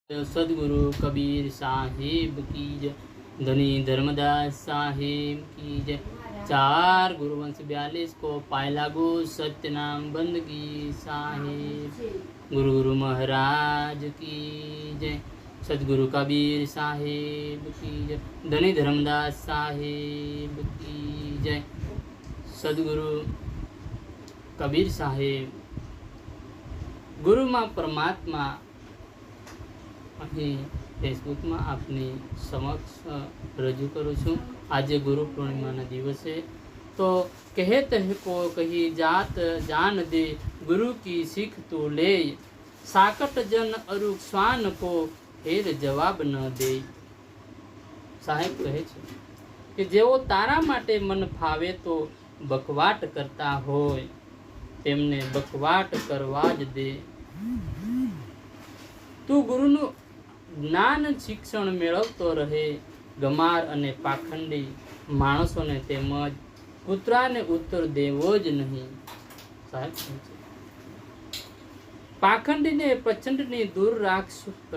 सदगुरु कबीर साहिब की जय। धनी धर्मदास साहिब की जय। 4 गुरुवंश 42 को पाए लागू सत्यनाम बंदगी साहिब। गुरु गुरु महाराज की जय। सदगुरु कबीर साहिब की जय। धनी धर्मदास साहिब की जय। सदगुरु कबीर साहिब गुरु मां परमात्मा અહીં ફેસબુકમાં આપની સમક્ષ રજૂ કરું છું। આજે ગુરુ પૂર્ણિમાના દિવસે તો કહેત હે કો કહી જાત જાન દે ગુરુ की सीख तू ले साकट जन अरुक स्वान को हेर जवाब न दे। સાહેબ કહે છે કે જેઓ તારા માટે મન ફાવે તો બકવાટ કરતા હોય તેમને બકવાટ કરવા જ દે। તું ગુરુનું જ્ઞાન શિક્ષણ મેળવતો રહે। ગમાર અને પાખંડી માણસોને તેમજ કૂતરાને ઉત્તર દેવો જ નહીં। સાહેબ પાખંડીને પ્રચંડની દૂર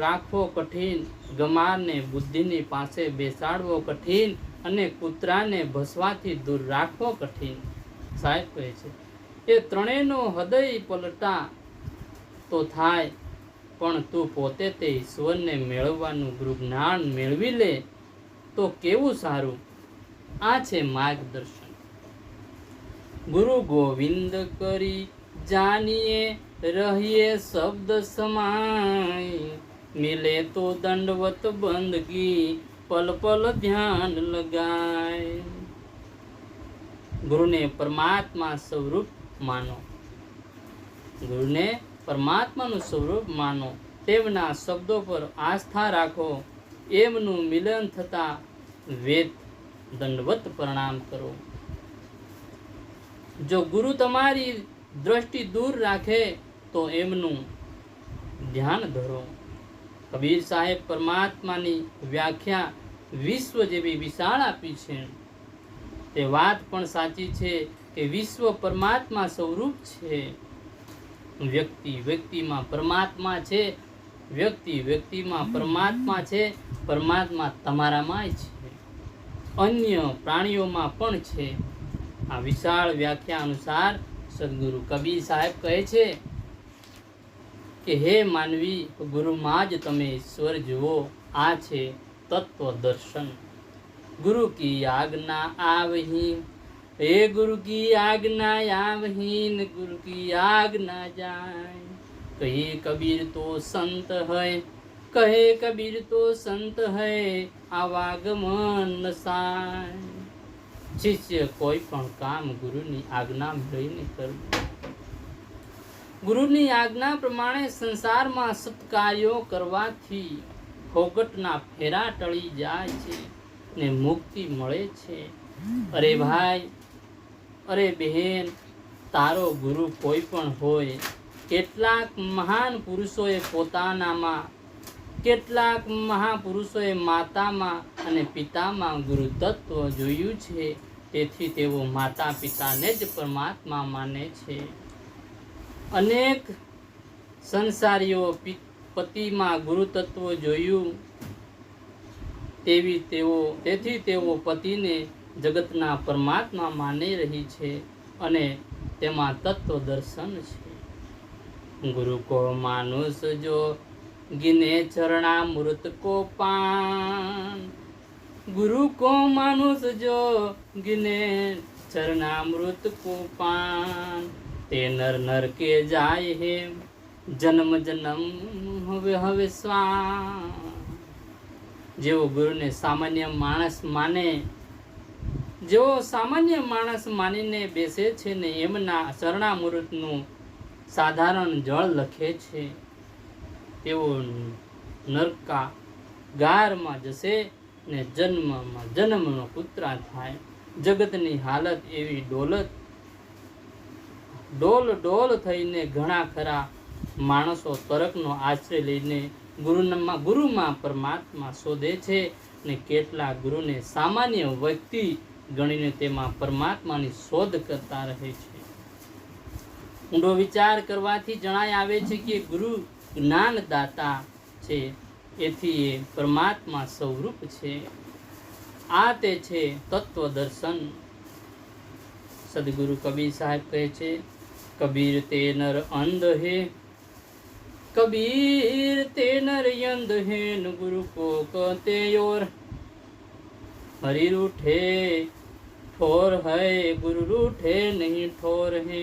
રાખવો કઠિન, ગમારને બુદ્ધિની પાસે બેસાડવો કઠિન અને કૂતરાને ભસવાથી દૂર રાખવો કઠિન। સાહેબ કહે છે એ ત્રણેયનો હૃદય પલટા તો થાય પણ તું પોતે તે ઈશ્વરને મેળવવાનું ગુરુ જ્ઞાન મેળવી લે તો કેવું સારું। આ છે માર્ગદર્શન। ગુરુ ગોવિંદ કરી જાનીએ રહીએ શબ્દ સમાય, મિલે તો દંડવત બંદગી પલ પલ ધ્યાન લગાય। ગુરુને પરમાત્મા સ્વરૂપ માનો। ગુરુને પરમાત્માનું સ્વરૂપ માનો, તેમના શબ્દો પર આસ્થા રાખો, એમનું મિલન થતા વેદ દંડવત પ્રણામ કરો। જો ગુરુ તમારી દ્રષ્ટિ દૂર રાખે તો એમનું ધ્યાન ધરો। કબીર સાહેબ પરમાત્માની વ્યાખ્યા વિશ્વ જેવી વિશાળ આપી છે। તે વાત પણ સાચી છે કે વિશ્વ પરમાત્મા સ્વરૂપ છે। વ્યક્તિ વ્યક્તિમાં પરમાત્મા છે, વ્યક્તિ વ્યક્તિમાં પરમાત્મા છે, પરમાત્મા તમારામાંય છે, અન્ય પ્રાણીઓમાં પણ છે। આ વિશાળ વ્યાખ્યા અનુસાર સદગુરુ કબીર સાહેબ કહે છે કે હે માનવી, ગુરુમાં જ તમે ઈશ્વર જુઓ। આ છે તત્વ દર્શન। ગુરુ કી આજ્ઞા આવહી, हे गुरु की आज्ञा आवहीन, गुरु की आज्ञा जाय। कहे कबीर तो संत है, कहे कबीर तो संत है, आवागमन साय। शिष्य कोई पण काम गुरुनी आज्ञा मेळवीने करवुं। गुरुनी आज्ञा प्रमाणे संसारमा सत्कार्यो करवाथी फोगटना फेरा टळी जाय छे ने मुक्ति मळे छे। अरे भाई, अरे बहन, तारो गुरु कोई पण होय। કેટલાક મહાન પુરુષોએ પોતાનામાં, કેટલાક મહાપુરુષોએ માતામાં અને પિતામાં ગુરુ તત્વ જોયું છે, તેથી તેઓ માતા પિતાને જ પરમાત્મા માને છે। અનેક સંસારીઓ પતિમાં ગુરુ તત્વ જોયું, તેથી તેઓ પતિને જગતના પરમાત્મા માની રહી છે અને તેમાં તત્વ દર્શન છે। गुरु को मानुष जो गिने चरणामृत को पान, गुरु को मानुष जो गिने चरणामृत को पान, ते नर नर के जाए है जन्म जन्म हवे हवे स्वान। जेओ गुरु ने सामान्य माणस माने, जेओ सामान्य माणस मानीने बेसे छे ने एमना चरणामृतનું સાધારણ જળ લખે છે, તેઓ નરકા ગારમાં જશે ને જન્મમાં જન્મનો કૂતરા થાય। જગતની હાલત એવી ડોલ થઈને ઘણા ખરા માણસો તર્કનો આશ્રય લઈને ગુરુમાં પરમાત્મા શોધે છે ને કેટલા ગુરુને સામાન્ય વ્યક્તિ ગણીને તેમાં પરમાત્માની શોધ કરતા રહે છે। ઊંડો વિચાર કરવાથી જણાય આવે છે કે ગુરુ જ્ઞાનદાતા છે, એથી એ પરમાત્મા સ્વરૂપ છે. આ તે છે તત્વ દર્શન. સદગુરુ કબીર સાહેબ કહે છે, કબીર તે નર અંધ હે, કબીર તે નર અંધ હે, ગુરુ કો કહતે ઓર, હરી रूठे ठोर है, गुरु रूठे नहीं ठोर है.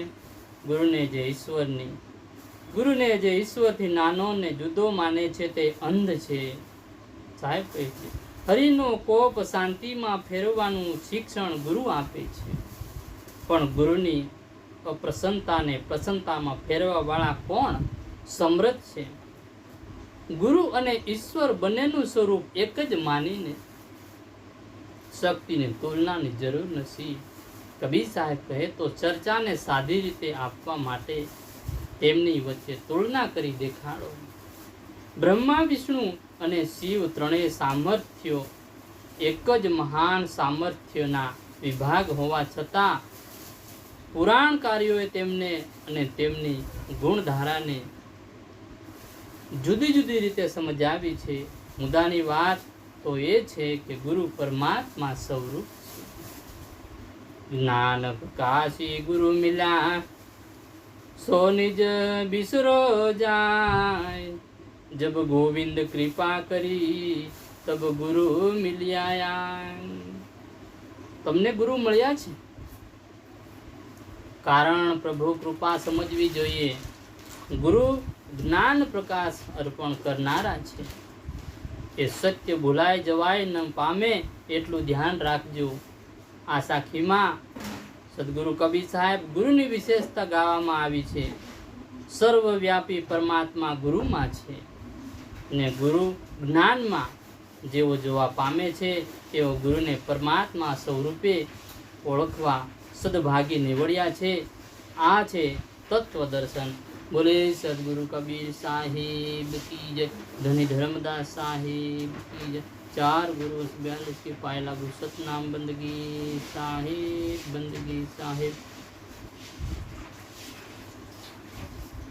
ગુરુને જે ઈશ્વરની ગુરુને જે ઈશ્વરથી નાનો ને જુદો માને છે તે અંધ છે. સાહેબ કહે છે, હરિનો કોપ શાંતિમાં ફેરવવાનું શિક્ષણ ગુરુ આપે છે, પણ ગુરુની અપ્રસન્નતાને પ્રસન્નતામાં ફેરવા વાળા કોણ? સમર્થ છે. ગુરુ અને ઈશ્વર બંનેનું સ્વરૂપ એક જ માનીને શક્તિની તુલનાની જરૂર નથી. કબીર સાહેબ કહે તો ચર્ચાને સાદી રીતે આપવા માટે તેમની વચ્ચે તુલના કરી દેખાડો. બ્રહ્મા, વિષ્ણુ અને શિવ ત્રણેય સામર્થ્યો એક જ મહાન સામર્થ્યના વિભાગ હોવા છતાં પુરાણકારીઓએ તેમને અને તેમની ગુણધારાને જુદી જુદી રીતે સમજાવી છે. મુદ્દાની વાત તો એ છે કે ગુરુ પરમાત્મા સ્વરૂપ છે. જ્ઞાન પ્રકાશી ગુરુ મિલા, સો નિજ બિસરો જાય, જબ ગોવિંદ કૃપા કરી, તબ ગુરુ મિલ્યા. તમને ગુરુ મળ્યા છે કારણ પ્રભુ કૃપા સમજવી જોઈએ. ગુરુ જ્ઞાન પ્રકાશ અર્પણ કરનારા છે. એ સત્ય ભૂલાઈ જવાય ન પામે એટલું ધ્યાન રાખજો. આ સાખીમાં સદગુરુ કબીર સાહેબ ગુરુની વિશેષતા ગાવામાં આવી છે. સર્વવ્યાપી પરમાત્મા ગુરુમાં છે ને ગુરુ જ્ઞાનમાં જેવો જોવા પામે છે તેઓ ગુરુને પરમાત્મા સ્વરૂપે ઓળખવા સદભાગી નીવડ્યા છે. આ છે તત્વ દર્શન. બોલે સદગુરુ કબીર સાહિબ કી જય. ધની ધર્મદાસ સાહિબ કી જય. 4 गुरु 42 की पायला गुरु सतनाम बंदगी साहिब, बंदगी साहिब.